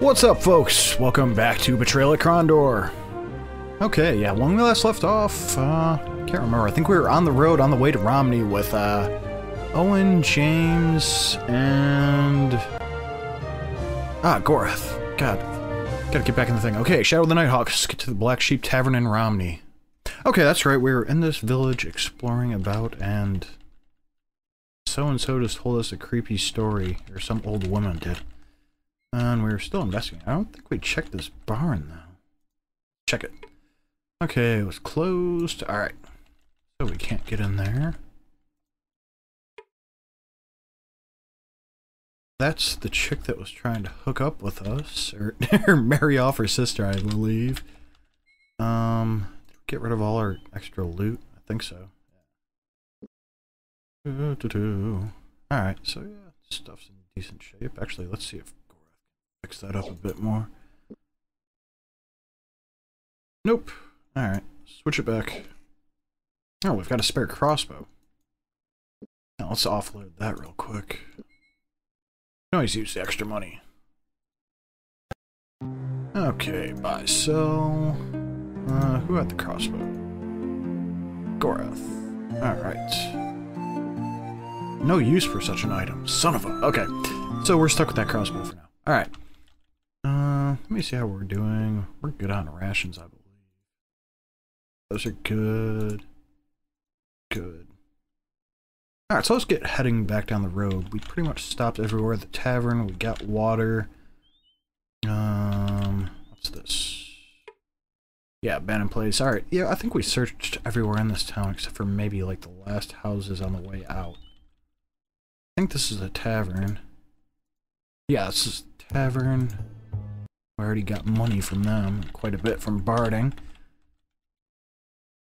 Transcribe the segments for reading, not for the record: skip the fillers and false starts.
What's up, folks? Welcome back to Betrayal at Krondor. Okay, yeah, when we last left off, can't remember. I think we were on the road on the way to Romney with, Owen, James, and... Gorath. God. Gotta get back in the thing. Okay, Shadow of the Nighthawks. Get to the Black Sheep Tavern in Romney. Okay, that's right. We were in this village exploring about, and... so-and-so just told us a creepy story, or some old woman did. And we were still investigating. I don't think we checked this barn, though. Check it. Okay, it was closed. Alright. So we can't get in there. That's the chick that was trying to hook up with us. Or marry off her sister, I believe. Did we get rid of all our extra loot? I think so. Alright, so yeah, stuff's in decent shape. Actually, let's see if fix that up a bit more. Nope. Alright, switch it back. Oh, we've got a spare crossbow. Now let's offload that real quick. Can always use the extra money. Okay, buy, sell. Who had the crossbow? Gorath. Alright. No use for such an item. Son of a... Okay, so we're stuck with that crossbow for now. Alright. Let me see how we're doing. We're good on rations, I believe. Those are good. Good. Alright, so let's get heading back down the road. We pretty much stopped everywhere at the tavern. We got water. What's this? Yeah, abandoned place. Alright, yeah, I think we searched everywhere in this town except for maybe like the last houses on the way out. I think this is a tavern. Yeah, this is a tavern. I already got money from them, quite a bit from barding.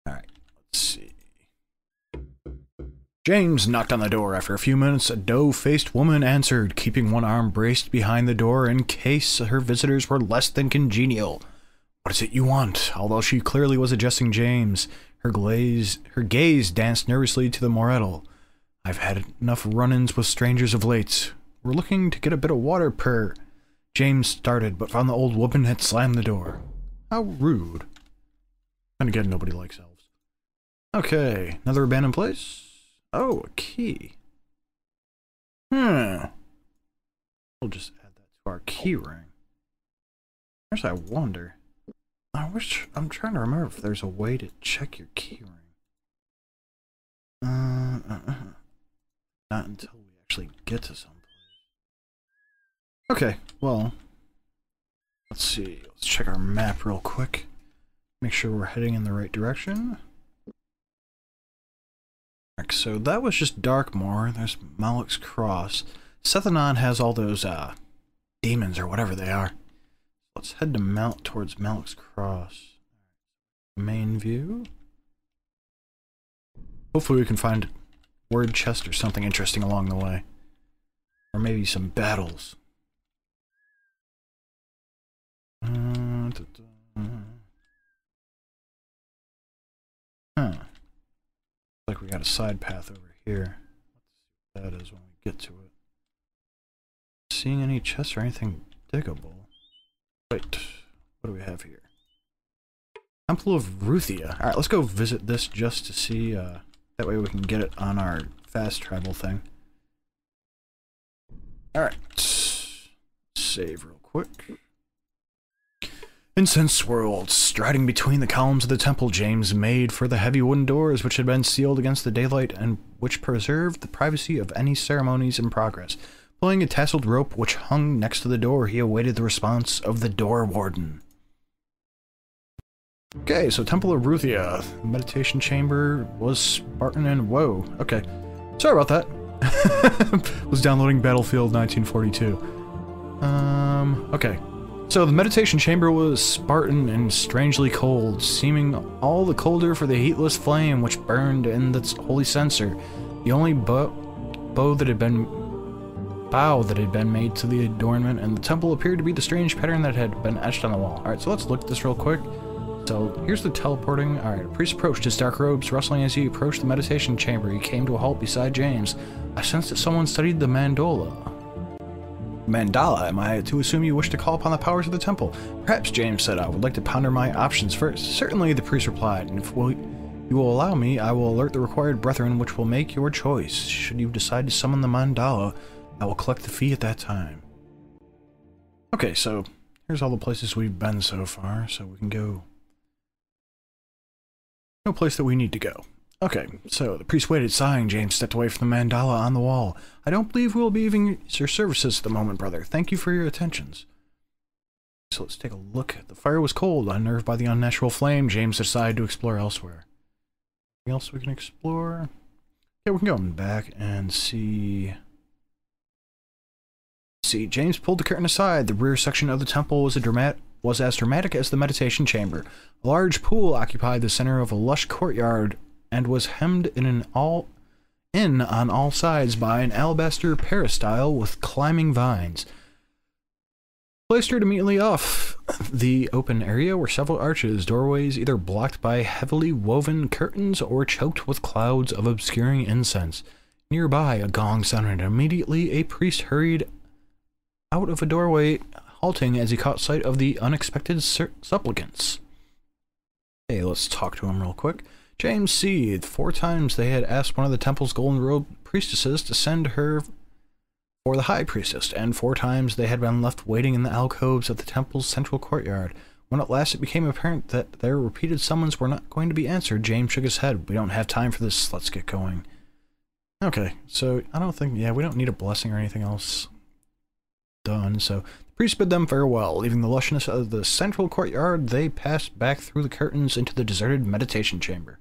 Alright, let's see. James knocked on the door. After a few minutes, a doe-faced woman answered, keeping one arm braced behind the door in case her visitors were less than congenial. What is it you want? Although she clearly was addressing James, her gaze danced nervously to the Morettle. I've had enough run-ins with strangers of late. We're looking to get a bit of water per... James started, but found the old woman had slammed the door. How rude. And again, nobody likes elves. Okay, another abandoned place. Oh, a key. We'll just add that to our key ring. Here's I wonder. I'm trying to remember if there's a way to check your key ring. Not until we actually get to someplace. Okay, well, let's see. Let's check our map real quick. Make sure we're heading in the right direction. Alright, so that was just Darkmoor. There's Malo's Cross. Sethanon has all those, demons or whatever they are. Let's head to towards Malo's Cross. Main view. Hopefully we can find a word chest or something interesting along the way. Or maybe some battles. Like we got a side path over here. Let's see what that is when we get to it. Seeing any chests or anything diggable? Wait, what do we have here? Temple of Ruthia. Alright, let's go visit this just to see, that way we can get it on our fast travel thing. Alright. Save real quick. Incense swirled, striding between the columns of the temple. James made for the heavy wooden doors which had been sealed against the daylight and which preserved the privacy of any ceremonies in progress. Pulling a tasseled rope which hung next to the door, he awaited the response of the door warden. Okay, so Temple of Ruthia. Meditation chamber was Spartan and whoa. Okay, sorry about that. Was downloading Battlefield 1942. Okay. So the meditation chamber was Spartan and strangely cold, seeming all the colder for the heatless flame which burned in the holy censer. The only bow that had been made to the adornment, and the temple appeared to be the strange pattern that had been etched on the wall. Alright, so let's look at this real quick. So here's the teleporting. Alright, a priest approached, his dark robes rustling as he approached the meditation chamber. He came to a halt beside James. I sensed that someone studied the mandola. Mandala, am I to assume you wish to call upon the powers of the temple? Perhaps, James said, I would like to ponder my options first. Certainly, the priest replied, and if you will allow me, I will alert the required brethren which will make your choice. Should you decide to summon the Mandala, I will collect the fee at that time. Okay, so here's all the places we've been so far, so we can go. No place that we need to go. Okay, so the priest waited, sighing. James stepped away from the mandala on the wall. I don't believe we'll be using your services at the moment, brother. Thank you for your attentions. So let's take a look. The fire was cold. Unnerved by the unnatural flame, James decided to explore elsewhere. Anything else we can explore? Okay, we can go back and see... James pulled the curtain aside. The rear section of the temple was as dramatic as the meditation chamber. A large pool occupied the center of a lush courtyard and was hemmed in on all sides by an alabaster peristyle with climbing vines. Cloistered immediately off the open area were several arches, doorways either blocked by heavily woven curtains or choked with clouds of obscuring incense. Nearby, a gong sounded, and immediately a priest hurried out of a doorway, halting as he caught sight of the unexpected supplicants. Hey, let's talk to him real quick. James seethed. 4 times they had asked one of the temple's golden-robed priestesses to send her for the high priestess, and 4 times they had been left waiting in the alcoves of the temple's central courtyard. When at last it became apparent that their repeated summons were not going to be answered, James shook his head. We don't have time for this. Let's get going. Okay, so I don't think, yeah, we don't need a blessing or anything else done, so the priest bid them farewell. Leaving the lushness of the central courtyard, they passed back through the curtains into the deserted meditation chamber.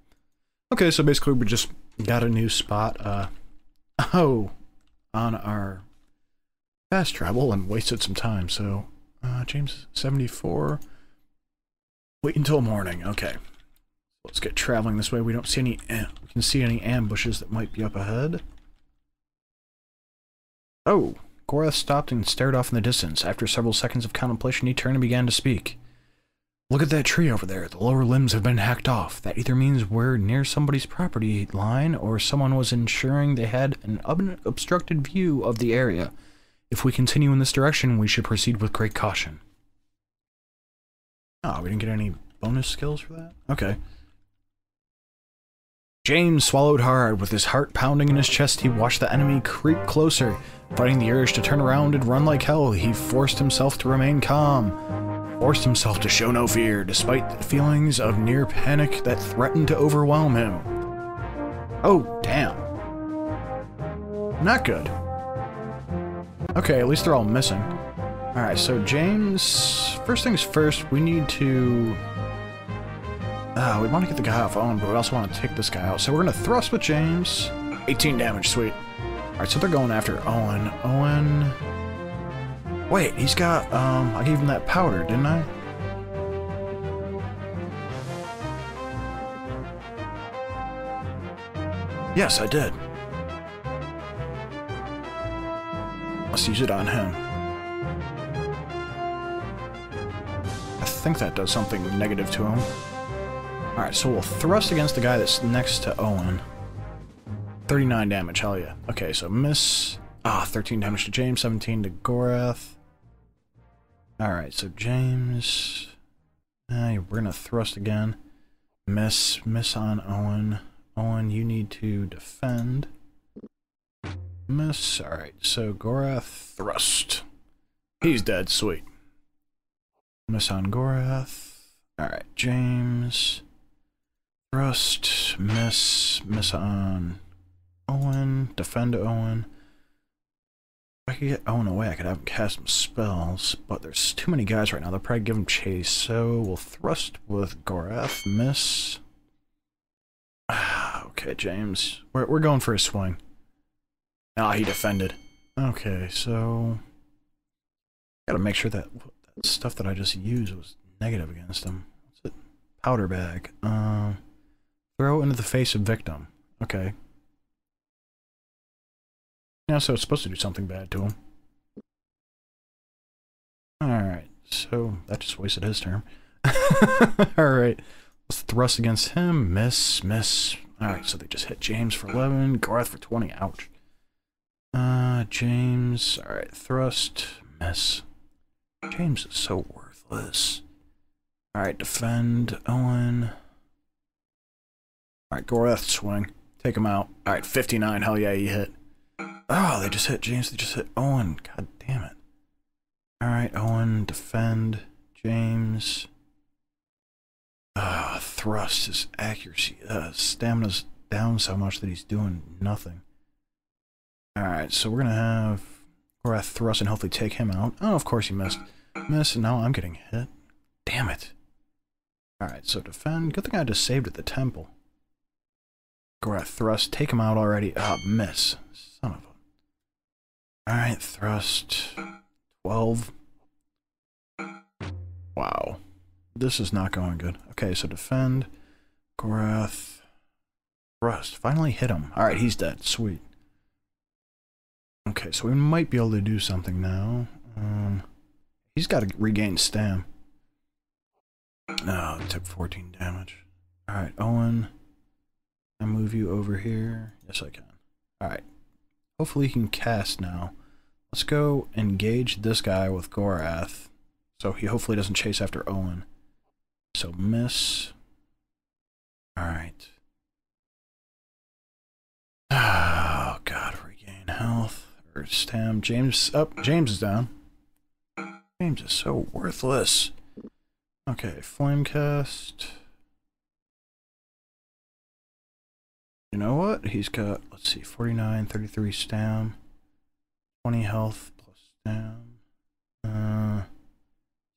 Okay, so basically we just got a new spot, on our fast travel and wasted some time, so, James 74, wait until morning, okay. Let's get traveling this way. We don't see any, we can see any ambushes that might be up ahead. Oh! Gorath stopped and stared off in the distance. After several seconds of contemplation, he turned and began to speak. Look at that tree over there. The lower limbs have been hacked off. That either means we're near somebody's property line, or someone was ensuring they had an unobstructed view of the area. If we continue in this direction, we should proceed with great caution. Oh, we didn't get any bonus skills for that? Okay. James swallowed hard. With his heart pounding in his chest, he watched the enemy creep closer. Fighting the urge to turn around and run like hell, he forced himself to remain calm. Forced himself to show no fear, despite the feelings of near panic that threatened to overwhelm him. Oh, damn. Not good. Okay, at least they're all missing. Alright, so James... First things first, we need to... we want to get the guy off Owen, but we also want to take this guy out. So we're going to thrust with James. 18 damage, sweet. Alright, so they're going after Owen. Owen... Wait, he's got, I gave him that powder, didn't I? Yes, I did. Let's use it on him. I think that does something negative to him. Alright, so we'll thrust against the guy that's next to Owen. 39 damage, hell yeah. Okay, so miss. 13 damage to James, 17 to Gorath. Alright, so James... we're gonna thrust again. Miss on Owen. Owen, you need to defend. Miss. Alright, so Gorath, thrust. He's dead, sweet. Miss on Gorath. Alright, James. Thrust. Miss. Miss on Owen. Defend Owen. If I could get Owen away, I could have him cast some spells, but there's too many guys right now. They'll probably give him chase, so we'll thrust with Gorath. Miss. Okay, James. We're going for a swing. He defended. Okay, so... Gotta make sure that stuff that I just used was negative against him. What's it? Powder bag. Throw into the face of victim. Okay. Yeah, so it's supposed to do something bad to him. Alright, so that just wasted his turn. Alright, let's thrust against him. Miss. Alright, so they just hit James for 11, Garth for 20. Ouch. James. Alright, thrust. Miss. James is so worthless. Alright, defend. Owen. Alright, Gorath swing. Take him out. Alright, 59. Hell yeah, he hit. Oh, they just hit James. They just hit Owen. God damn it. Alright, Owen. Defend. James. Thrust. His accuracy. Stamina's down so much that he's doing nothing. Alright, so we're gonna have Gorath thrust and hopefully take him out. Oh, of course he missed. Miss, and now I'm getting hit. Damn it. Alright, so defend. Good thing I just saved at the temple. Gorath thrust. Take him out already. Ah, miss. Son of a... Alright, thrust. 12. Wow. This is not going good. Okay, so defend. Gorath. Thrust. Finally hit him. Alright, he's dead. Sweet. Okay, so we might be able to do something now. He's got to regain stam. No, it took 14 damage. Alright, Owen. Can I move you over here? Yes, I can. Alright. Hopefully he can cast now. Let's go engage this guy with Gorath. So he hopefully doesn't chase after Owen. So miss. Alright. Oh god, regain health. Or stam. James up. James is down. James is so worthless. Okay, flame cast. You know what? He's got, let's see, 49, 33 stam. 20 health plus stam.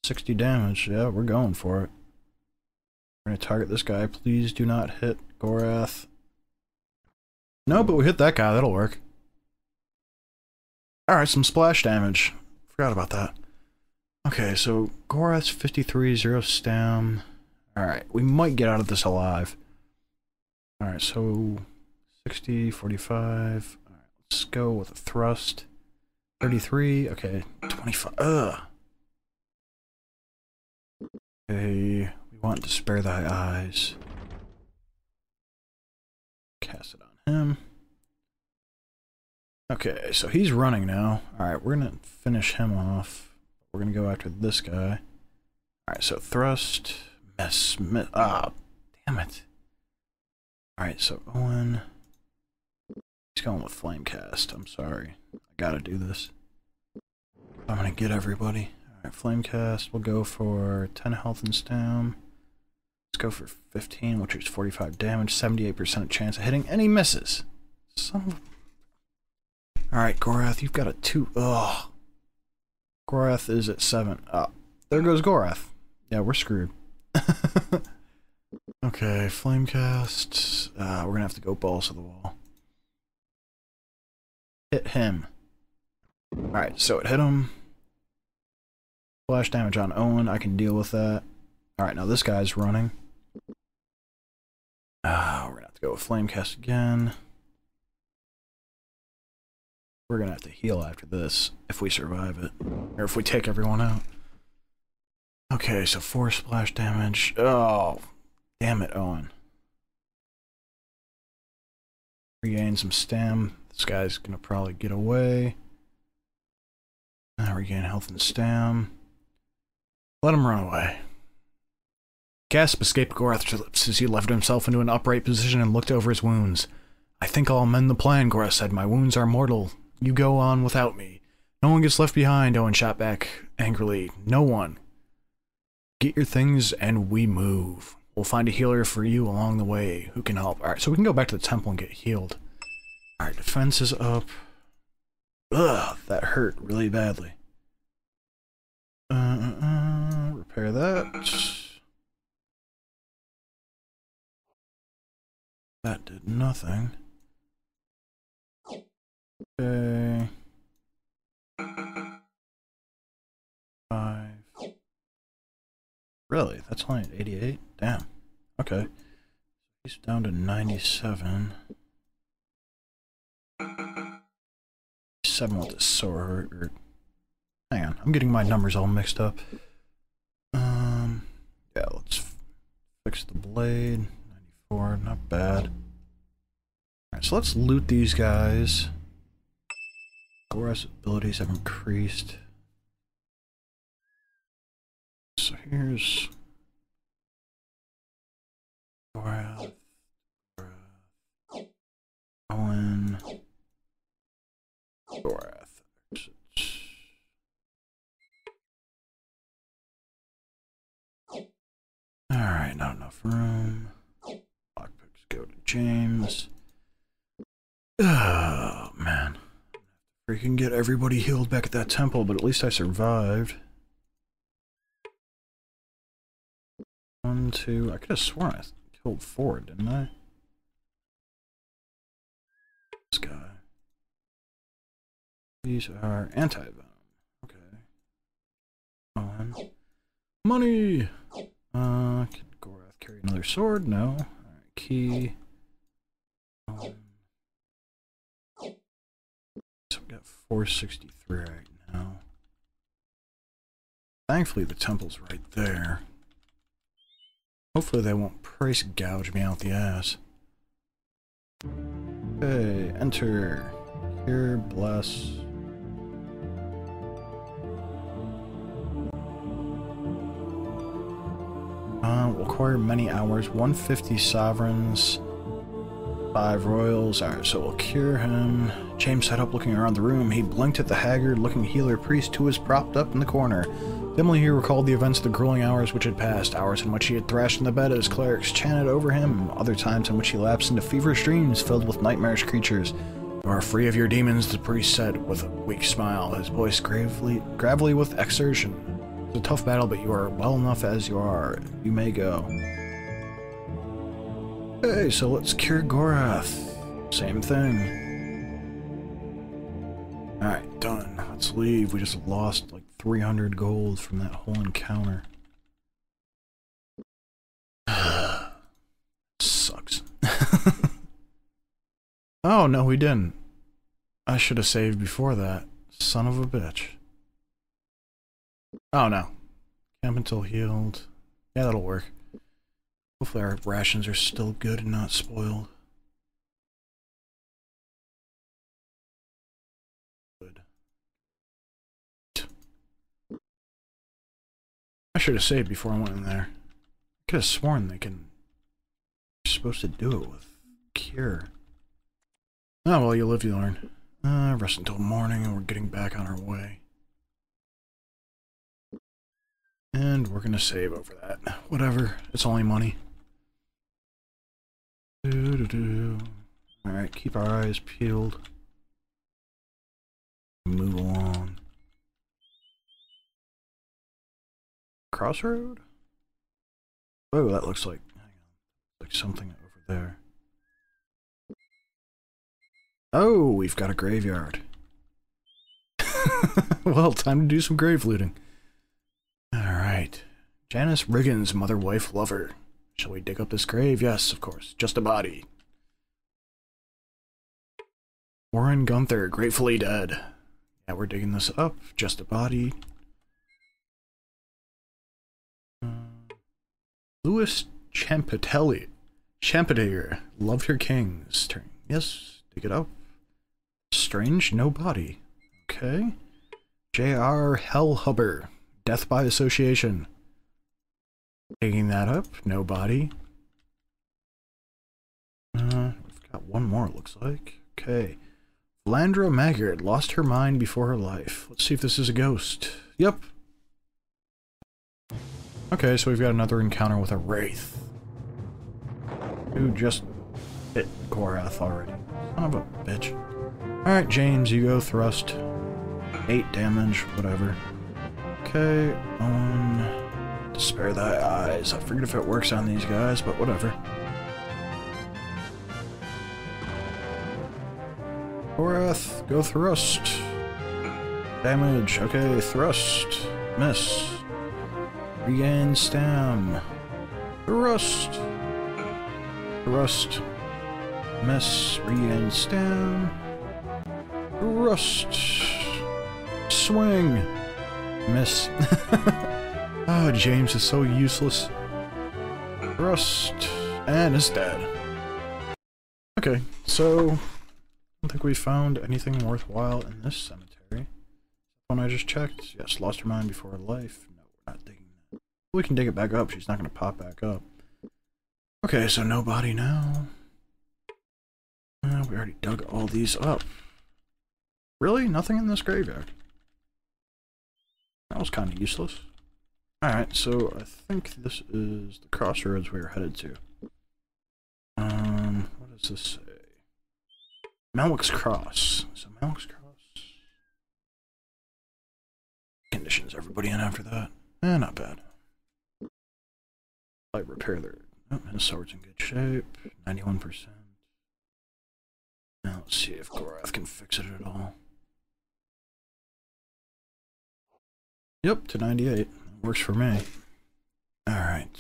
60 damage. Yeah, we're going for it. We're gonna target this guy. Please do not hit Gorath. No, but we hit that guy. That'll work. Alright, some splash damage. Forgot about that. Okay, so Gorath's 53, 0 stam. Alright, we might get out of this alive. Alright, so 60, 45. Alright, let's go with a thrust. 33, okay, 25. Ugh. Okay, we want to spare thy eyes. Cast it on him. Okay, so he's running now. Alright, we're gonna finish him off. We're gonna go after this guy. Alright, so thrust. Miss. Ah, damn it. Alright, so Owen. He's going with flame cast. I'm sorry. I gotta do this. I'm gonna get everybody. Alright, flame cast. We'll go for 10 health and stam. Let's go for 15, which is 45 damage. 78% chance of hitting, and he misses. Son of a... Alright, Gorath, you've got a 2. Ugh. Gorath is at 7. Oh, there goes Gorath. Yeah, we're screwed. Okay, flame cast. We're gonna have to go balls to the wall. Hit him. Alright, so it hit him. Flash damage on Owen. I can deal with that. Alright, now this guy's running. We're gonna have to go with flame cast again. We're gonna have to heal after this, if we survive it. Or if we take everyone out. Okay, so 4 splash damage. Oh, damn it, Owen. Regain some stam. This guy's gonna probably get away. Now regain health and stam. Let him run away. Gasp escaped Gorath's lips as he left himself into an upright position and looked over his wounds. I think I'll amend the plan, Gorath said. My wounds are mortal. You go on without me. No one gets left behind, Owen shot back angrily. No one. Get your things and we move. We'll find a healer for you along the way who can help. Alright, so we can go back to the temple and get healed. Alright, defense is up. Ugh, that hurt really badly. Repair that. That did nothing. Okay. 5. Really? That's only at 88? Damn. Okay. He's down to 97. 7 with the sword. Or... Hang on, I'm getting my numbers all mixed up. Yeah, let's fix the blade. 94, not bad. Alright, so let's loot these guys. Gorath's abilities have increased. So here's Gorath, Owen, Gorath. Alright, not enough room. Lockpicks go to James. Oh, man. Freaking get everybody healed back at that temple, but at least I survived. 1, 2. I could have sworn I killed 4, didn't I? This guy. These are anti-venom. Okay. On. Money! Can Gorath carry another sword? No. Alright, key. So we got 463 right now. Thankfully the temple's right there. Hopefully they won't price gouge me out the ass. Okay, enter. Here, bless. Will require many hours, 150 sovereigns, 5 royals. Alright, so we'll cure him. James sat up looking around the room. He blinked at the haggard-looking healer priest who was propped up in the corner. Dimly he recalled the events of the grueling hours which had passed, hours in which he had thrashed in the bed as clerics chanted over him, other times in which he lapsed into feverish dreams filled with nightmarish creatures. You are free of your demons, the priest said with a weak smile, his voice gravelly with exertion. It's a tough battle, but you are well enough as you are. You may go. Okay, so let's cure Gorath. Same thing. Alright, done. Let's leave. We just lost like 300 gold from that whole encounter. Sucks. Oh, no, we didn't. I should have saved before that. Son of a bitch. Oh no. Camp until healed. Yeah, that'll work. Hopefully our rations are still good and not spoiled. Good. I should have saved before I went in there. I could have sworn they can... You're supposed to do it with cure. Oh well, you live, you learn. Rest until morning and we're getting back on our way. And we're gonna save over that. Whatever, it's only money. Alright, keep our eyes peeled. Move along. Crossroad? Oh, that looks like... Hang on. Like something over there. Oh, we've got a graveyard. Well, time to do some grave looting. Alright. Janice Riggins, mother, wife, lover. Shall we dig up this grave? Yes, of course. Just a body. Warren Gunther, gratefully dead. Yeah, we're digging this up. Just a body. Louis Champatelli. Champetier. Loved her kings. Yes, dig it up. Strange, no body. Okay. J.R. Hellhuber. Death by association. Digging that up. No body. We've got one more, it looks like. Okay. Vlandra Maggard lost her mind before her life. Let's see if this is a ghost. Yep. Okay, so we've got another encounter with a wraith. Who just hit Gorath already. Son of a bitch. Alright, James, you go thrust. 8 damage, whatever. Okay, spare thy eyes. I forget if it works on these guys, but whatever. Gorath, go thrust. Damage, okay, thrust. Miss. Regain stam. Thrust. Thrust. Miss. Regain stam. Thrust. Swing. Miss. Oh, James is so useless. Thrust. And is dead. Okay, so don't think we found anything worthwhile in this cemetery. One I just checked. Yes, lost her mind before her life. No, we're not digging that. We can dig it back up. She's not going to pop back up. Okay, so no body now. We already dug all these up. Really? Nothing in this graveyard? That was kind of useless. Alright, so I think this is the crossroads we are headed to. What does this say? Malo's Cross. So Malo's Cross. Conditions everybody in after that. Not bad. Light repair there. Oh, his sword's in good shape. 91%. Now let's see if Gorath can fix it at all. Yep, to 98. Works for me. Alright.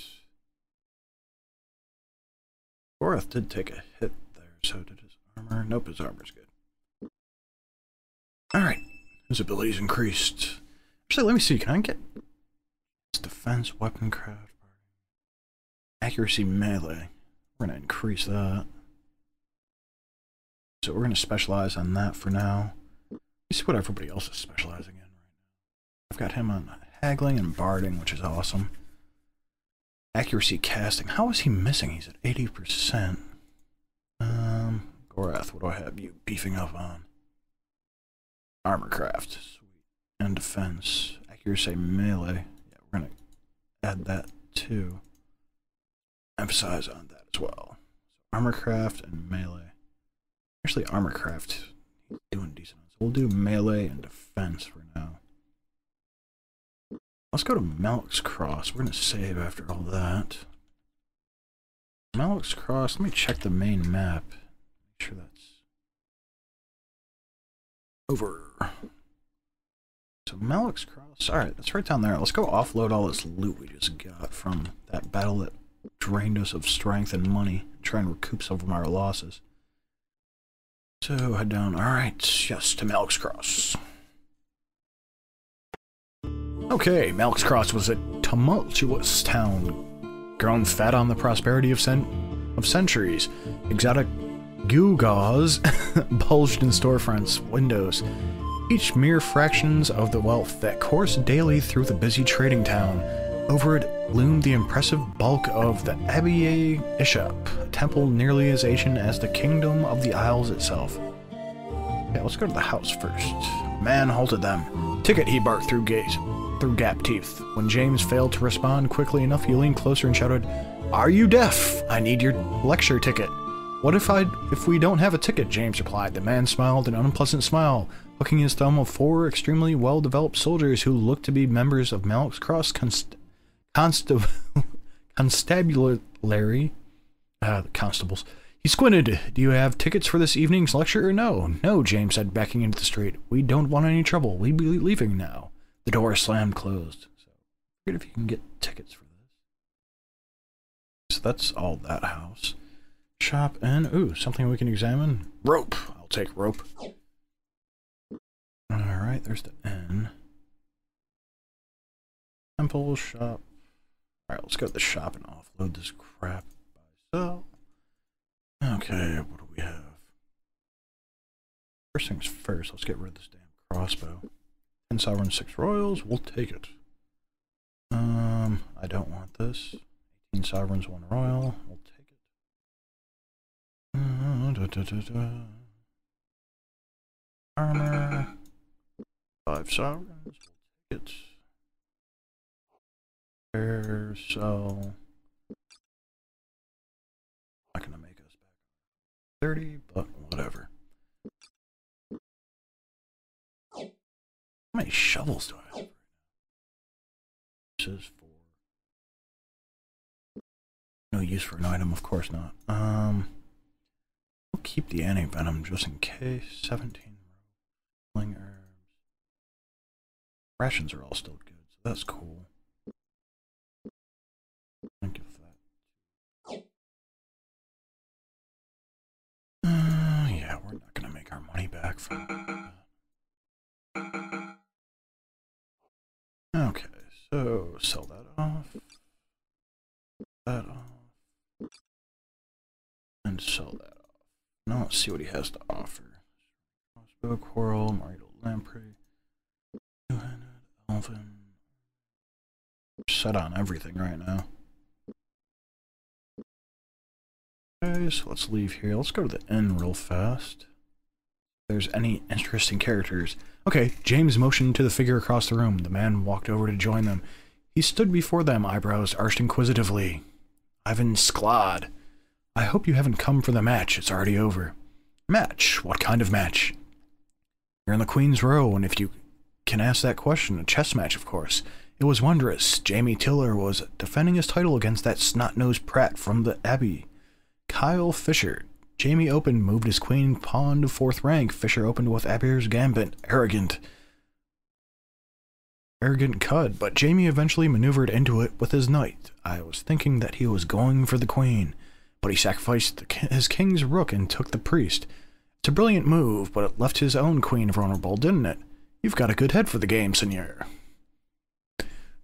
Gorath did take a hit there, so did his armor. Nope, his armor's good. Alright. His ability's increased. Actually, let me see. Can I get his defense, weapon craft, accuracy, melee? We're going to increase that. So we're going to specialize on that for now. Let's see what everybody else is specializing in right now. I've got him on haggling and barding, which is awesome. Accuracy casting. How is he missing? He's at 80%. Gorath, what do I have you beefing up on? Armor craft. Sweet. And defense. Accuracy, melee. Yeah, we're going to add that too. Emphasize on that as well. So armor craft and melee. Actually, armor craft, he's doing decent. So we'll do melee and defense for now. Let's go to Malo's Cross. We're going to save after all that. Malo's Cross, let me check the main map. Make sure that's over. So Malo's Cross, alright, that's right down there. Let's go offload all this loot we just got from that battle that drained us of strength and money. Try and recoup some of our losses. So head down, alright, yes, to Malo's Cross. Okay, Malo's Cross was a tumultuous town, grown fat on the prosperity of centuries. Exotic gewgaws bulged in storefronts, windows, each mere fractions of the wealth that coursed daily through the busy trading town. Over it loomed the impressive bulk of the Abbey Ishap, a temple nearly as ancient as the Kingdom of the Isles itself. Okay, let's go to the house first. Man halted them. Ticket, he barked through gap teeth. When James failed to respond quickly enough, he leaned closer and shouted, "Are you deaf? I need your lecture ticket." "What if we don't have a ticket?" James replied. The man smiled an unpleasant smile, hooking his thumb of four extremely well-developed soldiers who looked to be members of Malo's Cross constabulary, constables. He squinted. "Do you have tickets for this evening's lecture or no?" "No," James said, backing into the street. "We don't want any trouble. We'll be leaving now." The door slammed closed. So, figured if you can get tickets for this. So that's all that house. Shop and, ooh, something we can examine. Rope. I'll take rope. Alright, there's the inn. Temple, shop. Alright, let's go to the shop and offload this crap by itself. Okay, what do we have? First things first, let's get rid of this damn crossbow. 10 sovereigns, 6 royals, we'll take it. I don't want this. 18 sovereigns, 1 royal, we'll take it. Armor. 5 sovereigns, we'll take it. Fair, so not gonna make us back 30, but whatever. How many shovels do I have? This is 4. No use for an item, of course not. We'll keep the anti-venom just in case. 17 healing herbs. Rations are all still good, so that's cool. I'll give that. Yeah, we're not gonna make our money back from that. Okay, so sell that off. That off. And sell that off. Now let's see what he has to offer. crossbow, quarrel, marital lamprey, two-handed, elven. Set on everything right now. Okay, so let's leave here. Let's go to the inn real fast. If there's any interesting characters. Okay, James motioned to the figure across the room. The man walked over to join them. He stood before them, eyebrows arched inquisitively. Ivan Sklod. I hope you haven't come for the match. It's already over. Match? What kind of match? You're in the Queen's Row, and if you can ask that question, a chess match, of course. It was wondrous. Jamie Tiller was defending his title against that snot-nosed prat from the Abbey. Kyle Fisher. Jamie opened, moved his queen pawn to 4th rank. Fisher opened with Abir's gambit. Arrogant cud, but Jamie eventually maneuvered into it with his knight. I was thinking that he was going for the queen, but he sacrificed his king's rook and took the priest. It's a brilliant move, but it left his own queen vulnerable, didn't it? You've got a good head for the game, senor.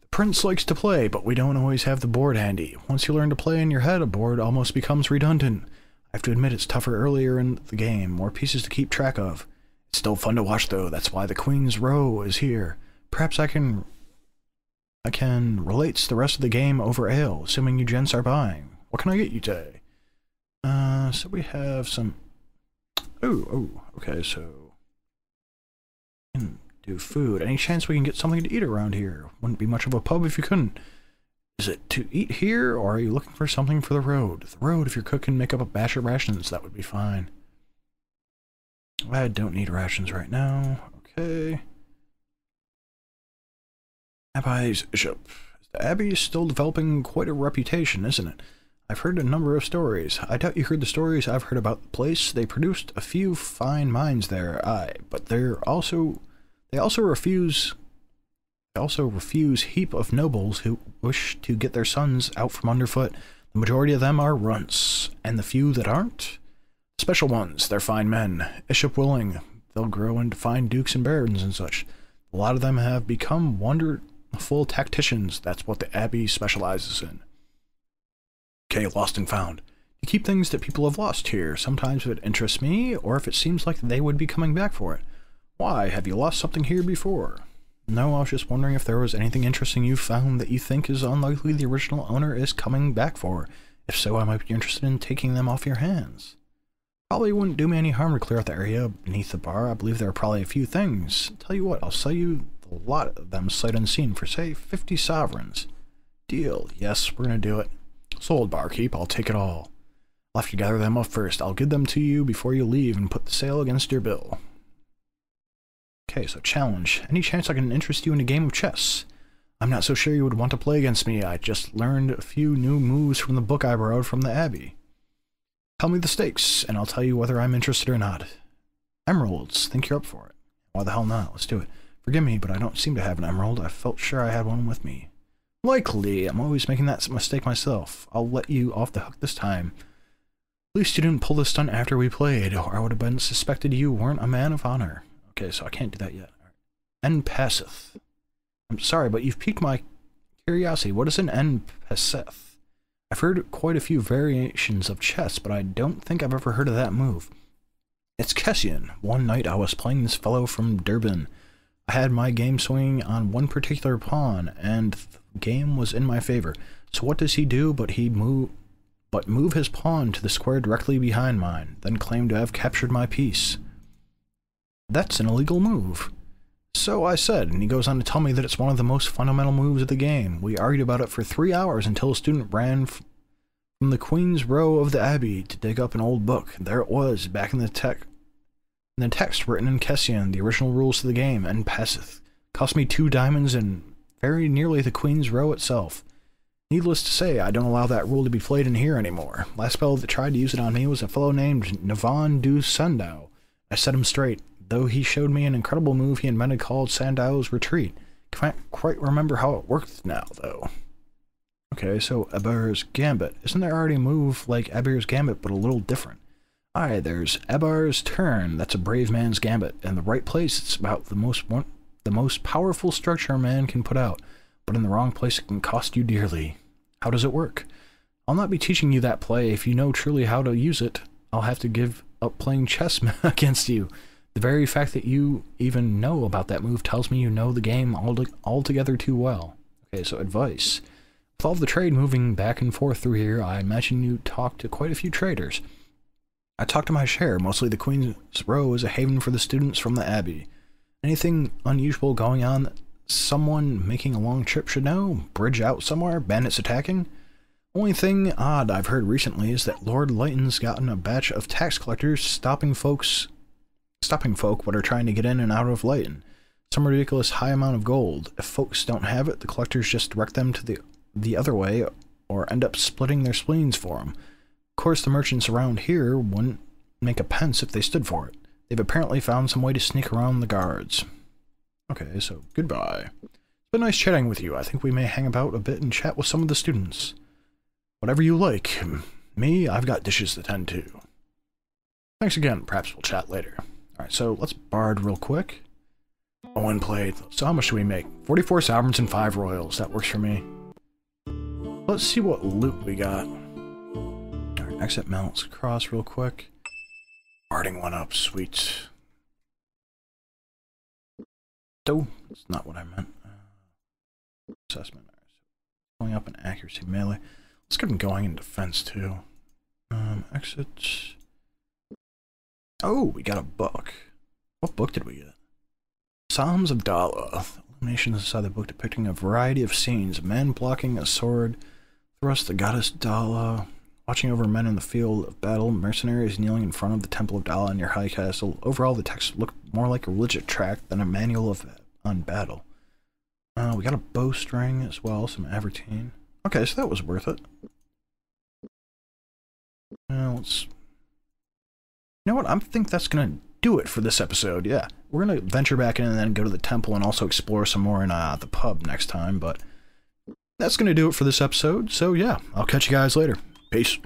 Prince likes to play, but we don't always have the board handy. Once you learn to play in your head, a board almost becomes redundant. I have to admit it's tougher earlier in the game, more pieces to keep track of. It's still fun to watch though, that's why the Queen's Row is here. Perhaps I can relate to the rest of the game over ale, assuming you gents are buying. What can I get you today? So we have some... okay, so... do food. Any chance we can get something to eat around here? Wouldn't be much of a pub if you couldn't. Is it to eat here, or are you looking for something for the road? The road, if your cook can make up a batch of rations, that would be fine. I don't need rations right now. Okay. Abbey's Bishop. The Abbey is still developing quite a reputation, isn't it? I've heard a number of stories. I doubt you heard the stories I've heard about the place. They produced a few fine mines there, but they also refuse heap of nobles who wish to get their sons out from underfoot. The majority of them are runts, and the few that aren't? Special ones, they're fine men. Bishop willing, they'll grow into fine dukes and barons and such. A lot of them have become wonderful tacticians. That's what the Abbey specializes in. Okay, lost and found. You keep things that people have lost here. Sometimes if it interests me, or if it seems like they would be coming back for it. Why, have you lost something here before? No, I was just wondering if there was anything interesting you found that you think is unlikely the original owner is coming back for. If so, I might be interested in taking them off your hands. Probably wouldn't do me any harm to clear out the area beneath the bar. I believe there are probably a few things. Tell you what, I'll sell you a lot of them sight unseen for, say, 50 sovereigns. Deal. Yes, we're gonna do it. Sold, barkeep. I'll take it all. I'll have to gather them up first. I'll give them to you before you leave and put the sale against your bill. Okay, so challenge. Any chance I can interest you in a game of chess? I'm not so sure you would want to play against me. I just learned a few new moves from the book I borrowed from the Abbey. Tell me the stakes, and I'll tell you whether I'm interested or not. Emeralds. Think you're up for it. Why the hell not? Let's do it. Forgive me, but I don't seem to have an emerald. I felt sure I had one with me. Likely. I'm always making that mistake myself. I'll let you off the hook this time. At least you didn't pull the stunt after we played, or I would have been suspected you weren't a man of honor. Okay, so I can't do that yet. En passeth. I'm sorry, but you've piqued my curiosity. What is an en passeth? I've heard quite a few variations of chess, but I don't think I've ever heard of that move. It's Kessian. One night I was playing this fellow from Durban. I had my game swinging on one particular pawn, and the game was in my favor. So what does he do but move his pawn to the square directly behind mine, then claim to have captured my piece. That's an illegal move. So I said, and he goes on to tell me that it's one of the most fundamental moves of the game. We argued about it for 3 hours until a student ran from the Queen's Row of the Abbey to dig up an old book. There it was, back in the text written in Kessian, the original rules to the game, and passeth. Cost me 2 diamonds and very nearly the Queen's Row itself. Needless to say, I don't allow that rule to be played in here anymore. Last fellow that tried to use it on me was a fellow named Navan du Sandow. I set him straight. Though he showed me an incredible move he invented called Sandow's Retreat. Can't quite remember how it worked now, though. Okay, so Abir's Gambit. Isn't there already a move like Abir's Gambit, but a little different? Aye, there's Abir's Turn. That's a brave man's gambit. In the right place, it's about the most powerful structure a man can put out. But in the wrong place, it can cost you dearly. How does it work? I'll not be teaching you that play. If you know truly how to use it, I'll have to give up playing chess against you. The very fact that you even know about that move tells me you know the game altogether too well. Okay, so advice. With all of the trade moving back and forth through here, I imagine you talked to quite a few traders. I talked to my share. Mostly the Queen's Row is a haven for the students from the Abbey. Anything unusual going on that someone making a long trip should know? Bridge out somewhere? Bandits attacking? Only thing odd I've heard recently is that Lord Leighton's gotten a batch of tax collectors stopping folk what are trying to get in and out of Leighton. Some ridiculous high amount of gold. If folks don't have it, the collectors just direct them to the other way or end up splitting their spleens for them. Of course, the merchants around here wouldn't make a pence if they stood for it. They've apparently found some way to sneak around the guards. Okay, so goodbye. It's been nice chatting with you. I think we may hang about a bit and chat with some of the students. Whatever you like. Me, I've got dishes to tend to. Thanks again. Perhaps we'll chat later. Alright, so let's bard real quick. Owen played. So how much do we make? 44 sovereigns and 5 royals. That works for me. Let's see what loot we got. Alright, exit mounts across real quick. Barding one up. Sweet. Oh, that's not what I meant. Assessment. Going up in accuracy melee. Let's get him going in defense too. Exit. Oh, we got a book. What book did we get? Psalms of Dala. Illumination is inside the book depicting a variety of scenes. Men blocking a sword. Thrust the goddess Dala. Watching over men in the field of battle. Mercenaries kneeling in front of the temple of Dala near High Castle. Overall, the text looked more like a religious tract than a manual on battle. We got a bowstring as well. Some Avertine. Okay, so that was worth it. Let's... You know what? I think that's going to do it for this episode, yeah. We're going to venture back in and then go to the temple and also explore some more in the pub next time, but that's going to do it for this episode. So yeah, I'll catch you guys later. Peace.